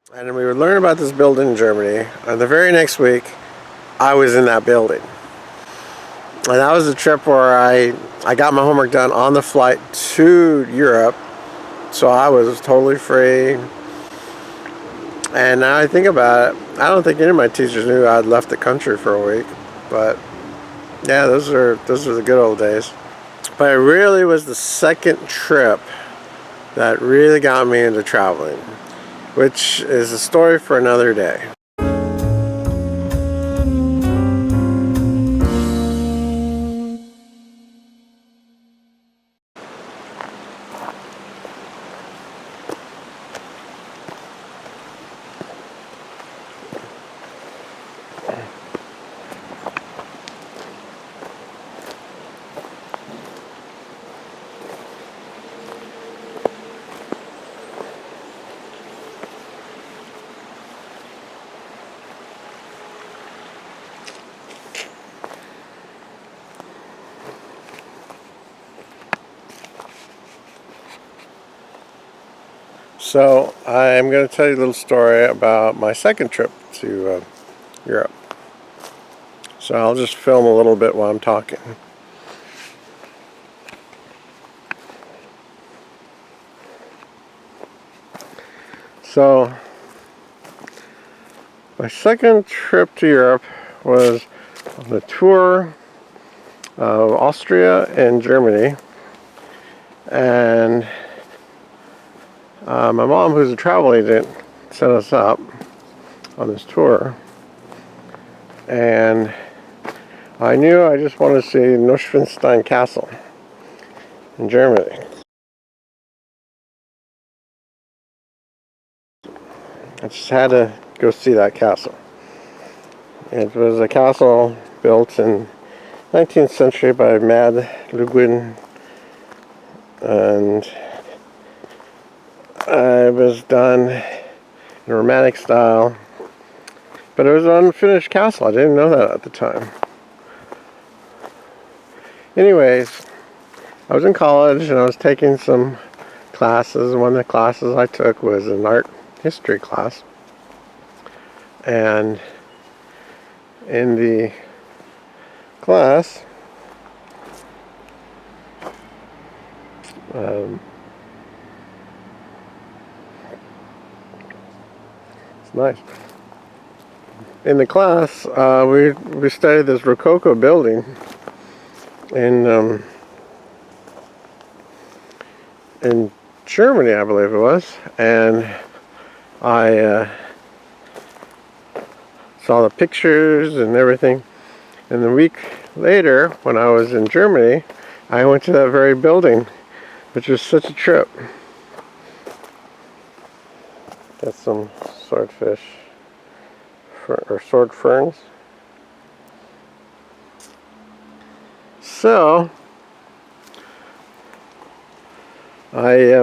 And we would learn about this building in Germany. And the very next week, I was in that building. And that was a trip where I got my homework done on the flight to Europe. So I was totally free. And now I think about it, I don't think any of my teachers knew I'd left the country for a week. But yeah, those are the good old days. But it really was the second trip that really got me into traveling, which is a story for another day. So I'm going to tell you a little story about my second trip to Europe. So I'll just film a little bit while I'm talking. So my second trip to Europe was on the tour of Austria and Germany. And my mom, who's a travel agent, set us up on this tour. And I knew I just wanted to see Neuschwanstein Castle in Germany. I just had to go see that castle. It was a castle built in 19th century by Mad Ludwig, and it was done in a romantic style, but it was an unfinished castle. I didn't know that at the time. Anyways, I was in college and I was taking some classes. One of the classes I took was an art history class, and in the class it's nice. In the class, we studied this Rococo building in Germany, I believe it was, and I saw the pictures and everything. And a week later, when I was in Germany, I went to that very building, which was such a trip. Got some swordfish, or sword ferns. So I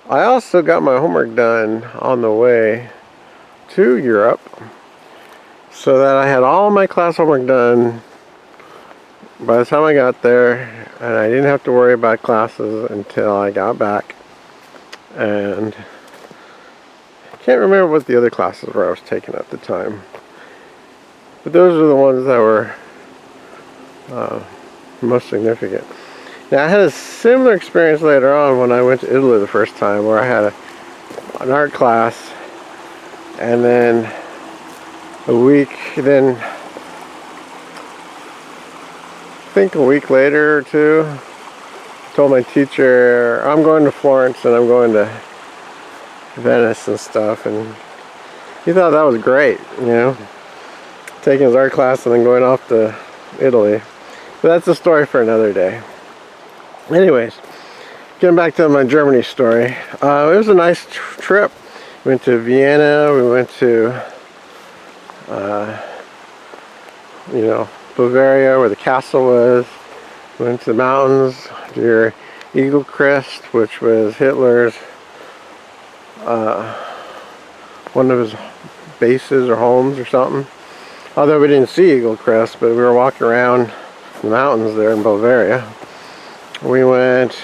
also got my homework done on the way to Europe, so that I had all my class homework done by the time I got there, and I didn't have to worry about classes until I got back. And I can't remember what the other classes were I was taking at the time, but those are the ones that were most significant. Now, I had a similar experience later on when I went to Italy the first time, where I had an art class, and then a week later or two, I told my teacher, I'm going to Florence and I'm going to Venice and stuff, and he thought that was great, taking his art class and then going off to Italy. But that's a story for another day. Anyways, getting back to my Germany story, it was a nice trip. We went to Vienna, we went to Bavaria, where the castle was. We went to the mountains, near Eagle Crest, which was Hitler's one of his bases or homes or something. Although we didn't see Eagle Crest, but we were walking around the mountains there in Bavaria. We went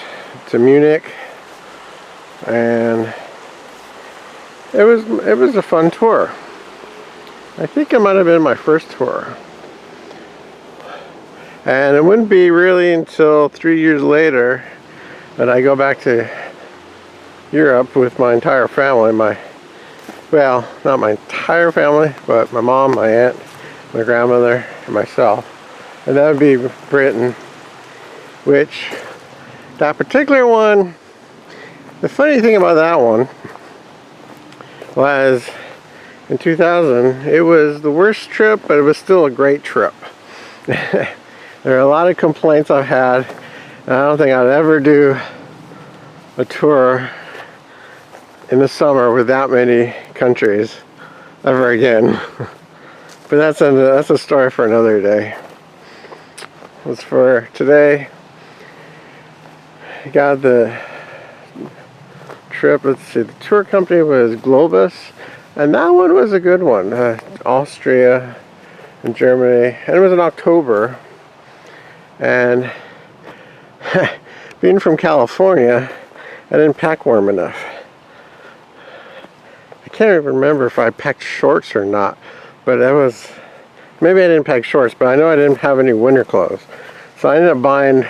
to Munich, and it was a fun tour. I think it might have been my first tour. And it wouldn't be really until 3 years later that I go back to Europe with my entire family. Well, not my entire family, but my mom, my aunt, my grandmother, and myself. And that would be Britain, which, that particular one, the funny thing about that one was in 2000, it was the worst trip, but it was still a great trip. There are a lot of complaints I've had, and I don't think I'd ever do a tour in the summer with that many countries ever again. But that's a story for another day. As for today, I got the trip. Let's see, the tour company was Globus, and that one was a good one. Austria and Germany, and it was in October. And being from California, I didn't pack warm enough. I can't even remember if I packed shorts or not, but maybe I didn't pack shorts, but I know I didn't have any winter clothes. So I ended up buying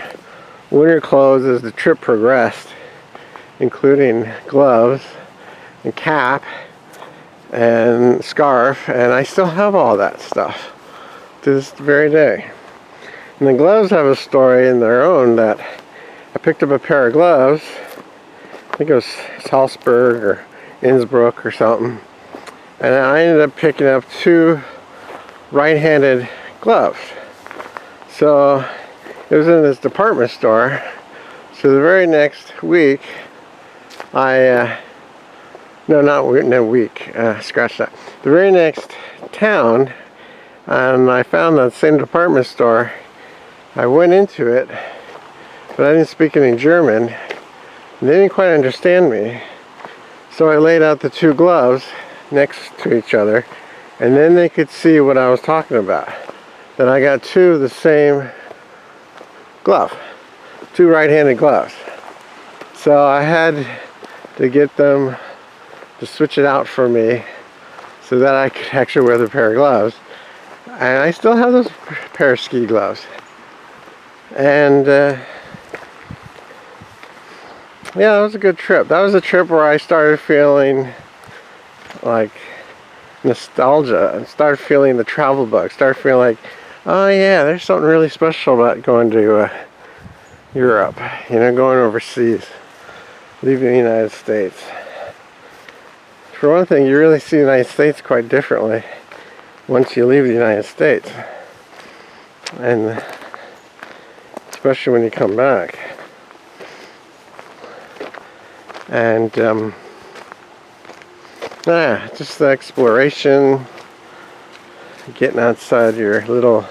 winter clothes as the trip progressed, including gloves and cap and scarf, and I still have all that stuff to this very day. And the gloves have a story in their own, that I picked up a pair of gloves, I think it was Salzburg or Innsbruck or something, and I ended up picking up 2 right-handed gloves. So it was in this department store. So the very next week, scratch that. The very next town, and I found that same department store. I went into it, but I didn't speak any German. They didn't quite understand me. So I laid out the 2 gloves next to each other, and then they could see what I was talking about. That I got 2 of the same glove, 2 right-handed gloves. So I had to get them to switch it out for me so that I could actually wear the pair of gloves. And I still have those pair of ski gloves. And yeah, it was a good trip. That was a trip where I started feeling like nostalgia and started feeling the travel bug. Started feeling like, oh yeah, there's something really special about going to Europe, going overseas, leaving the United States. For one thing, you really see the United States quite differently once you leave the United States. And especially when you come back. And just the exploration, getting outside your little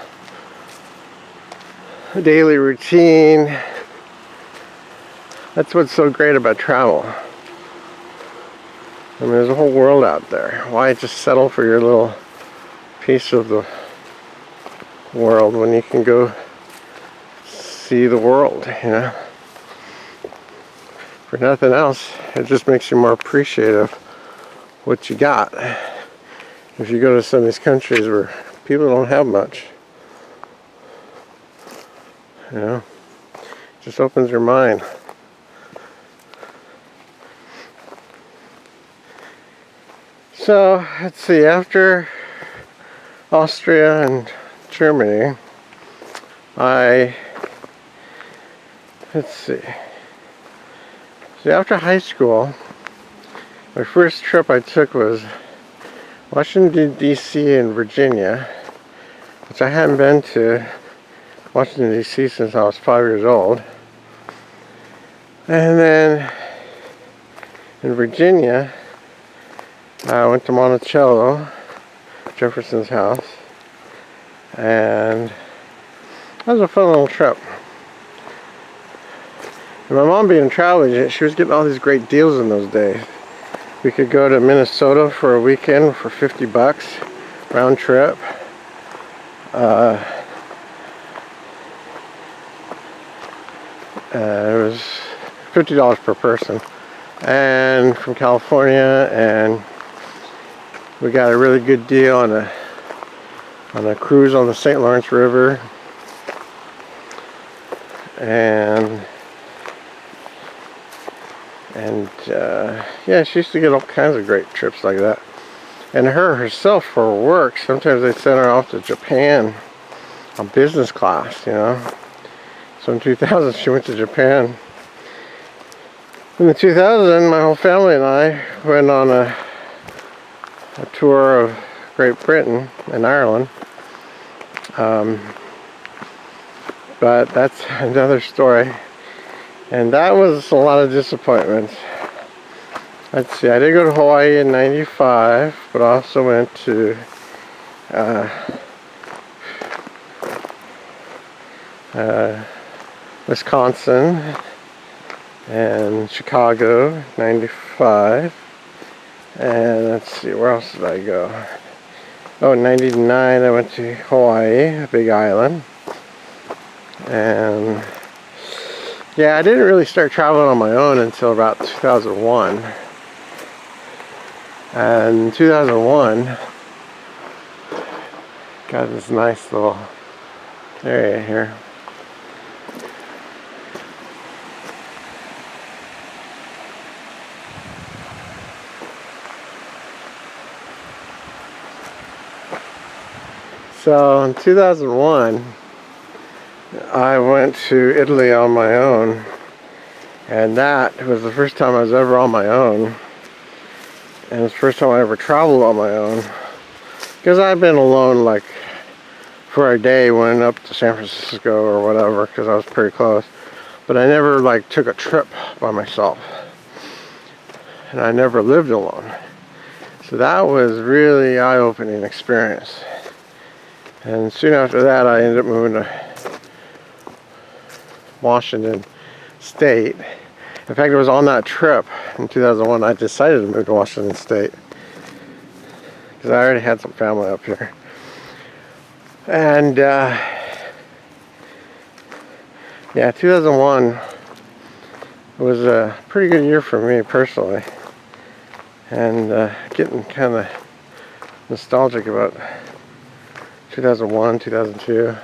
daily routine. That's what's so great about travel. I mean, there's a whole world out there. Why just settle for your little piece of the world when you can go see the world, For nothing else, it just makes you more appreciative of what you got. If you go to some of these countries where people don't have much, just opens your mind. So, let's see, after Austria and Germany, let's see. So after high school, my first trip I took was Washington, D.C. and Virginia, which I hadn't been to Washington, D.C. since I was 5 years old. And then in Virginia, I went to Monticello, Jefferson's house, and that was a fun little trip. And my mom being a travel agent, she was getting all these great deals in those days. We could go to Minnesota for a weekend for $50 round trip. It was $50 per person. and from California, and we got a really good deal on a cruise on the St. Lawrence River. And yeah, she used to get all kinds of great trips like that. And her herself, for work, sometimes they send her off to Japan on business class, you know. So in 2000 she went to Japan. In 2000, my whole family and I went on a tour of Great Britain and Ireland. But that's another story. And that was a lot of disappointments. Let's see, I did go to Hawaii in '95, but I also went to Wisconsin and Chicago, '95. And let's see, where else did I go? Oh, in '99 I went to Hawaii, a big island. And yeah, I didn't really start traveling on my own until about 2001. And in 2001, got this nice little area here. So in 2001, I went to Italy on my own, and that was the first time I was ever on my own, and it's the first time I ever traveled on my own, because I've been alone like for a day, went up to San Francisco or whatever, because I was pretty close, but I never like took a trip by myself, and I never lived alone. So that was really eye-opening experience. And soon after that I ended up moving to Washington State. In fact, it was on that trip in 2001 I decided to move to Washington State, because I already had some family up here. And yeah, 2001 was a pretty good year for me personally, and getting kind of nostalgic about 2001, 2002.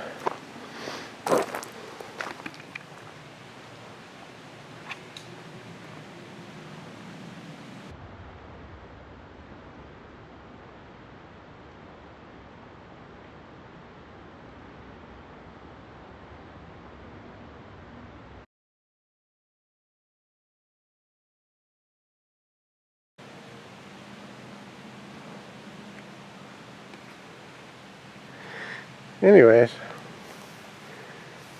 Anyways,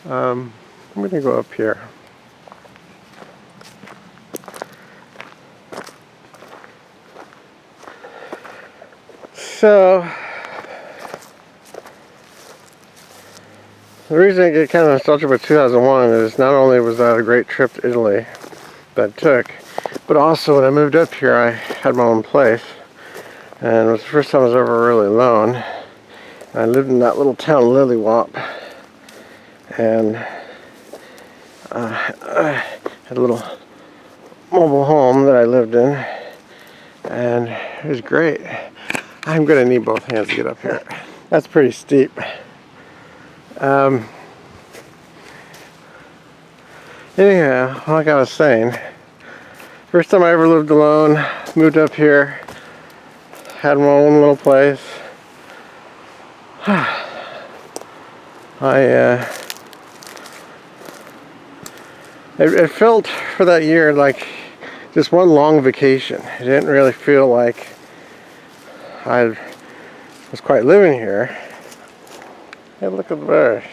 I'm going to go up here. So, the reason I get kind of nostalgic about 2001 is not only was that a great trip to Italy that I took, but also when I moved up here I had my own place, and it was the first time I was ever really alone. I lived in that little town, Lillywhop, and I had a little mobile home that I lived in, and it was great. I'm going to need both hands to get up here. That's pretty steep. Anyhow, like I was saying, first time I ever lived alone, moved up here, had my own little place. It felt for that year like just one long vacation. It didn't really feel like I was quite living here. Hey, look at the birds.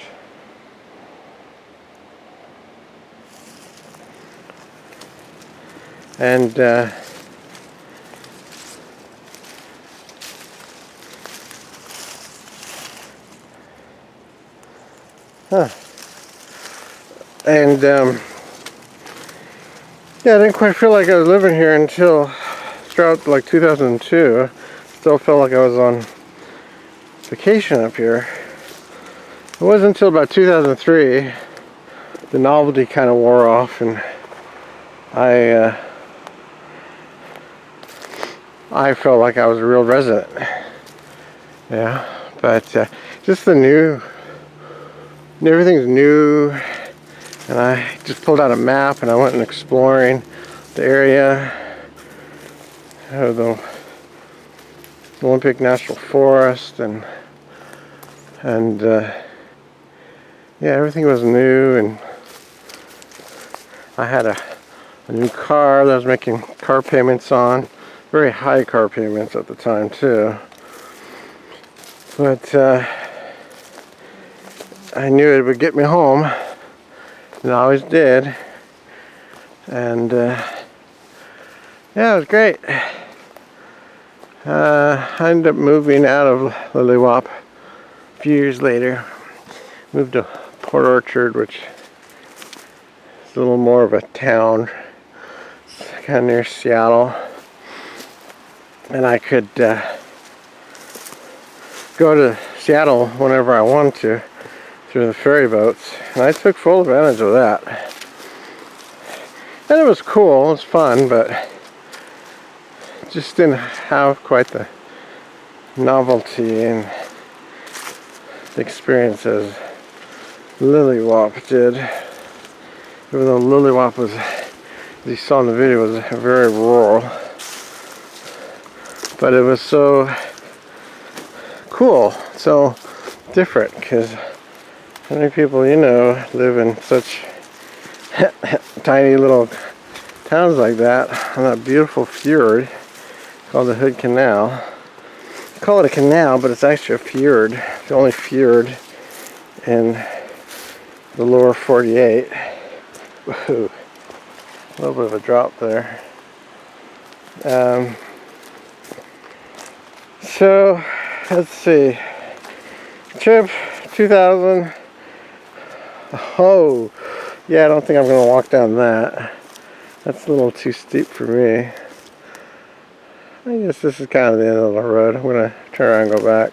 And yeah, I didn't quite feel like I was living here until throughout like 2002. Still felt like I was on vacation up here. It wasn't until about 2003 the novelty kind of wore off, and I I felt like I was a real resident. Yeah, but just everything's new, and I just pulled out a map and I went and exploring the area of the Olympic National Forest, and yeah, everything was new, and I had a new car that I was making car payments on, very high car payments at the time too. But I knew it would get me home, and it always did. And yeah, it was great. I ended up moving out of Lilliwaup a few years later. Moved to Port Orchard, which is a little more of a town. It's kind of near Seattle. And I could go to Seattle whenever I wanted to through the ferry boats, and I took full advantage of that. And it was cool, it was fun, but it just didn't have quite the novelty and the experience as Lilliwaup did. Even though Lilliwaup was, as you saw in the video, was very rural, but it was so cool, so different, because how many people you know live in such tiny little towns like that on that beautiful fjord called the Hood Canal. They call it a canal, but it's actually a fjord. It's the only fjord in the lower 48. Woohoo. A little bit of a drop there. So let's see. Trip 2000. Oh, yeah, I don't think I'm going to walk down that. That's a little too steep for me. I guess this is kind of the end of the road. I'm going to turn around and go back.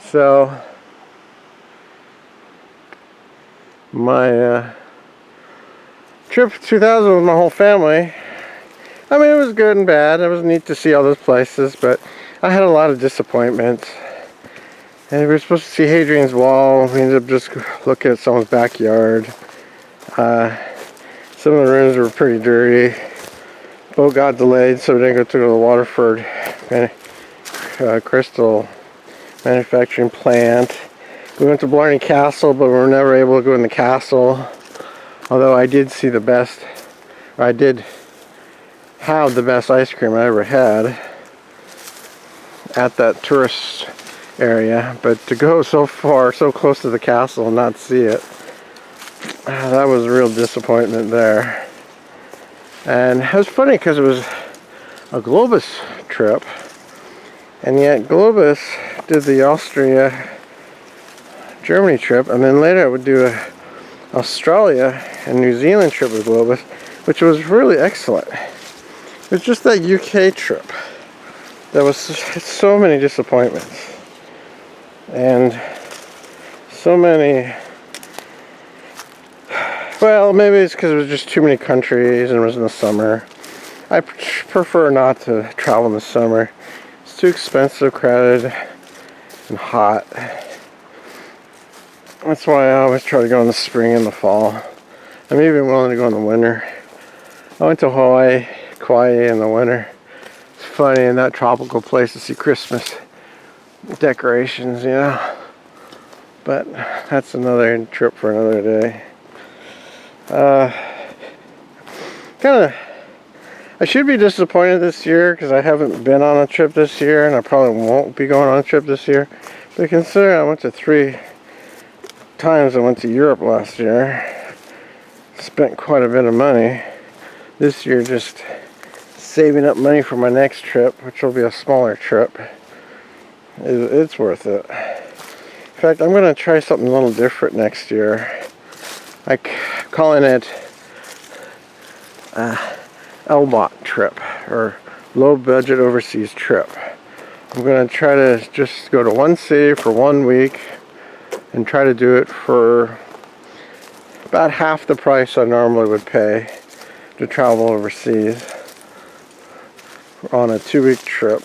So, my trip 2000 with my whole family. I mean, it was good and bad. It was neat to see all those places, but I had a lot of disappointments. And we were supposed to see Hadrian's Wall. We ended up just looking at someone's backyard. Some of the rooms were pretty dirty. Boat got delayed, so we didn't go to the Waterford crystal manufacturing plant. We went to Blarney Castle, but we were never able to go in the castle. Although I did see the best, or I did have the best ice cream I ever had at that tourist area, but to go so far, so close to the castle and not see it, that was a real disappointment there. And it was funny because it was a Globus trip, and yet Globus did the Austria Germany trip, and then later I would do a Australia and New Zealand trip with Globus, which was really excellent. It was just that UK trip there was so many disappointments, and so many, well, maybe it's because it was just too many countries and it was in the summer. I prefer not to travel in the summer. It's too expensive, crowded, and hot. That's why I always try to go in the spring and the fall. I'm even willing to go in the winter. I went to Hawaii, Kauai in the winter. It's funny in that tropical place to see Christmas decorations, you know. But that's another trip for another day. I should be disappointed this year because I haven't been on a trip this year, and I probably won't be going on a trip this year. But considering I went to 3 times, I went to Europe last year, spent quite a bit of money. This year just saving up money for my next trip, which will be a smaller trip. It's worth it. In fact, I'm going to try something a little different next year. I'm calling it LBOT trip, or low budget overseas trip. I'm going to try to just go to one city for 1 week and try to do it for about half the price I normally would pay to travel overseas. on a 2-week trip.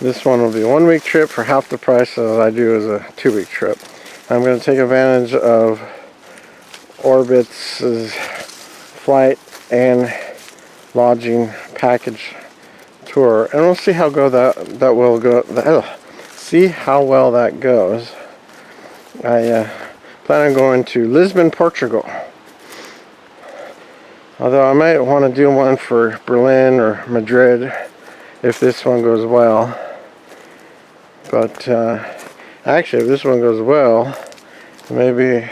This one will be a 1-week trip for half the price as I do as a 2-week trip. I'm going to take advantage of Orbit's flight and lodging package tour, and we'll see how that will go. See how well that goes. I plan on going to Lisbon, Portugal. Although I might want to do one for Berlin or Madrid if this one goes well. But actually, if this one goes well, it may be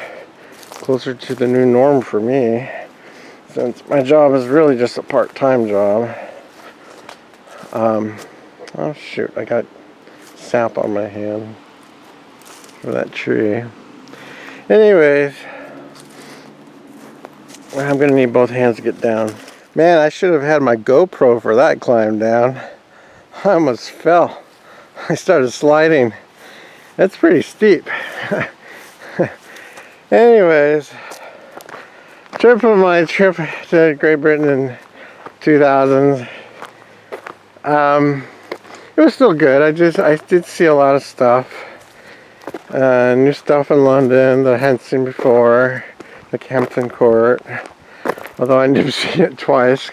closer to the new norm for me, since my job is really just a part-time job. Oh shoot, I got sap on my hand for that tree. Anyways, I'm gonna need both hands to get down. Man, I should have had my GoPro for that climb down. I almost fell. I started sliding. That's pretty steep. Anyways, my trip to Great Britain in 2000s. It was still good. I did see a lot of stuff. New stuff in London that I hadn't seen before. The Hampton Court. Although I ended up seeing it twice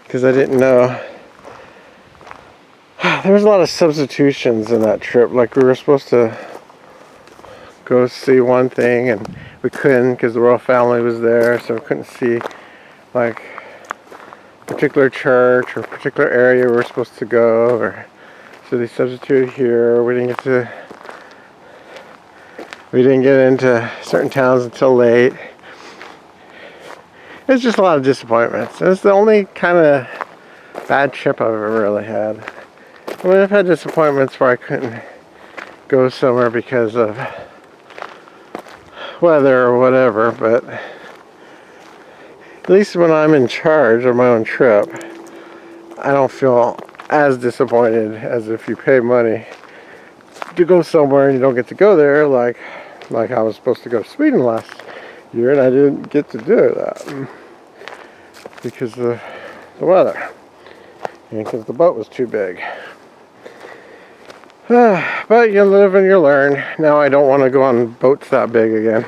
because I didn't know. There was a lot of substitutions in that trip. Like, we were supposed to go see one thing and we couldn't because the royal family was there, so we couldn't see like a particular church or a particular area we were supposed to go, or so they substituted here. We didn't get into certain towns until late. It's just a lot of disappointments. It's the only kind of bad trip I've ever really had. I mean, I've had disappointments where I couldn't go somewhere because of weather or whatever, but at least when I'm in charge of my own trip, I don't feel as disappointed as if you pay money to go somewhere and you don't get to go there, like I was supposed to go to Sweden last year and I didn't get to do that because of the weather and because the boat was too big. But you live and you learn. Now I don't want to go on boats that big again.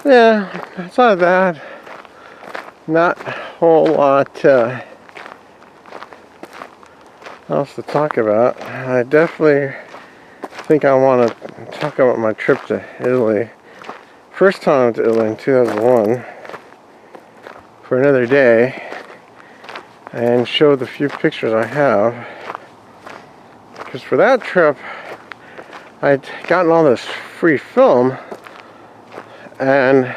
Yeah, outside of that, not a whole lot else to talk about. I definitely think I want to talk about my trip to Italy. First time I went to Italy in 2001 for another day, and show the few pictures I have, because for that trip I'd gotten all this free film, and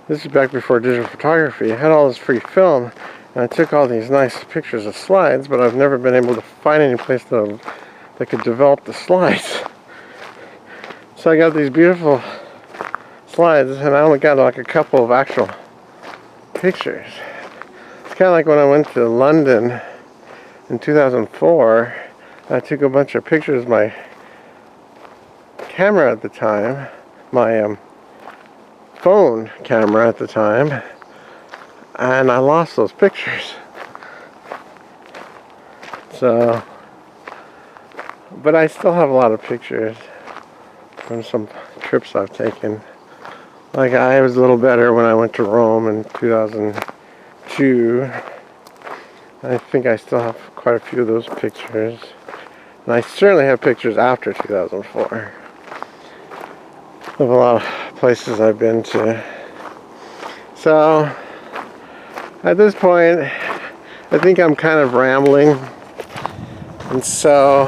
this is back before digital photography. I had all this free film and I took all these nice pictures of slides, but I've never been able to find any place that could develop the slides. So I got these beautiful slides and I only got like a couple of actual pictures. Kind of like when I went to London in 2004, I took a bunch of pictures of my camera at the time, my phone camera at the time, and I lost those pictures. So, but I still have a lot of pictures from some trips I've taken. Like, I was a little better when I went to Rome in 2002. I think I still have quite a few of those pictures. And I certainly have pictures after 2004 of a lot of places I've been to. So, at this point, I think I'm kind of rambling. And so,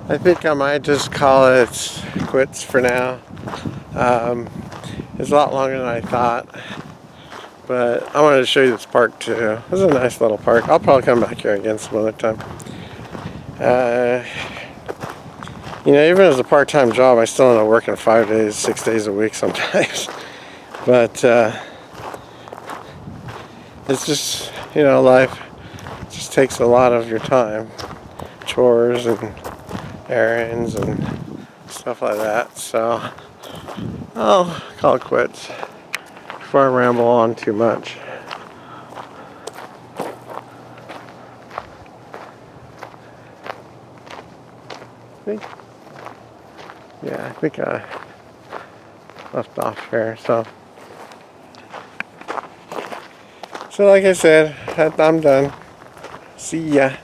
I think I might just call it quits for now. It's a lot longer than I thought. But I wanted to show you this park too. This is a nice little park. I'll probably come back here again some other time. You know, even as a part-time job, I still end up working 5 days, 6 days a week sometimes. But it's just, you know, life just takes a lot of your time. Chores and errands and stuff like that. So I'll call it quits. before I ramble on too much. I think I left off here. So like I said, I'm done. See ya.